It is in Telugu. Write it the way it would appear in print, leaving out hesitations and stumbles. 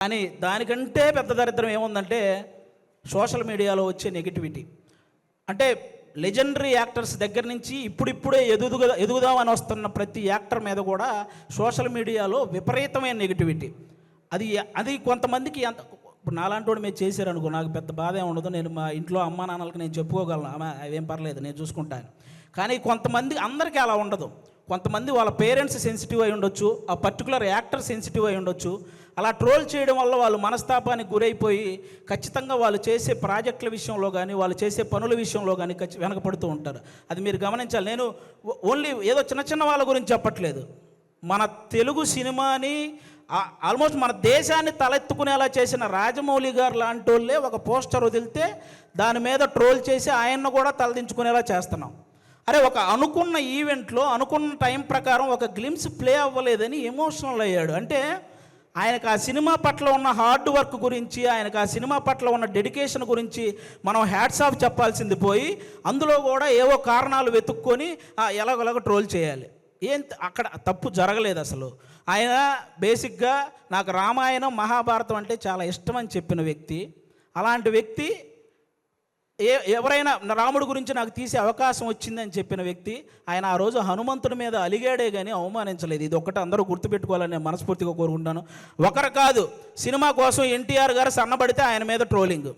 కానీ దానికంటే పెద్ద దరిద్రం ఏముందంటే సోషల్ మీడియాలో వచ్చే నెగిటివిటీ. అంటే లెజెండరీ యాక్టర్స్ దగ్గర నుంచి ఇప్పుడిప్పుడే ఎదుగుదామని వస్తున్న ప్రతి యాక్టర్ మీద కూడా సోషల్ మీడియాలో విపరీతమైన నెగిటివిటీ. అది కొంతమందికి ఎంత, ఇప్పుడు నాలాంటి వాడు మీరు చేశారనుకో నాకు పెద్ద బాధ ఏమి ఉండదు, నేను మా ఇంట్లో అమ్మా నాన్నలకు నేను చెప్పుకోగలను, అవేం పర్లేదు నేను చూసుకుంటాను. కానీ కొంతమంది, అందరికీ అలా ఉండదు. కొంతమంది వాళ్ళ పేరెంట్స్ సెన్సిటివ్ అయి ఉండొచ్చు, ఆ పర్టికులర్ యాక్టర్ సెన్సిటివ్ అయి ఉండొచ్చు. అలా ట్రోల్ చేయడం వల్ల వాళ్ళు మనస్తాపానికి గురైపోయి ఖచ్చితంగా వాళ్ళు చేసే ప్రాజెక్టుల విషయంలో కానీ వాళ్ళు చేసే పనుల విషయంలో కానీ వెనకపడుతూ ఉంటారు. అది మీరు గమనించాలి. నేను ఓన్లీ ఏదో చిన్న చిన్న వాళ్ళ గురించి చెప్పట్లేదు. మన తెలుగు సినిమాని ఆల్మోస్ట్ మన దేశాన్ని తలెత్తుకునేలా చేసిన రాజమౌళి గారు లాంటి వాళ్ళే ఒక పోస్టర్ వదిలితే దాని మీద ట్రోల్ చేసి ఆయన్ను కూడా తలదించుకునేలా చేస్తున్నాం. అరే, ఒక అనుకున్న ఈవెంట్లో అనుకున్న టైం ప్రకారం ఒక గ్లిమ్స్ ప్లే అవ్వలేదని ఎమోషనల్ అయ్యాడు. అంటే ఆయనకు ఆ సినిమా పట్ల ఉన్న హార్డ్ వర్క్ గురించి, ఆయనకు ఆ సినిమా పట్ల ఉన్న డెడికేషన్ గురించి మనం హ్యాట్స్ ఆఫ్ చెప్పాల్సింది పోయి అందులో కూడా ఏవో కారణాలు వెతుక్కొని ఎలాగోలాగో ట్రోల్ చేయాలి. అక్కడ తప్పు జరగలేదు అసలు. ఆయన బేసిక్గా నాకు రామాయణం మహాభారతం అంటే చాలా ఇష్టం అని చెప్పిన వ్యక్తి. అలాంటి వ్యక్తి ఎవరైనా రాముడి గురించి నాకు తీసే అవకాశం వచ్చిందని చెప్పిన వ్యక్తి. ఆయన ఆ రోజు హనుమంతుడి మీద అలిగాడే కానీ అవమానించలేదు. ఇది ఒక్కటి అందరూ గుర్తుపెట్టుకోవాలని నేను మనస్ఫూర్తిగా కోరుకుంటాను. ఒకరు కాదు, సినిమా కోసం ఎన్టీఆర్ గారు సన్నబడితే ఆయన మీద ట్రోలింగ్.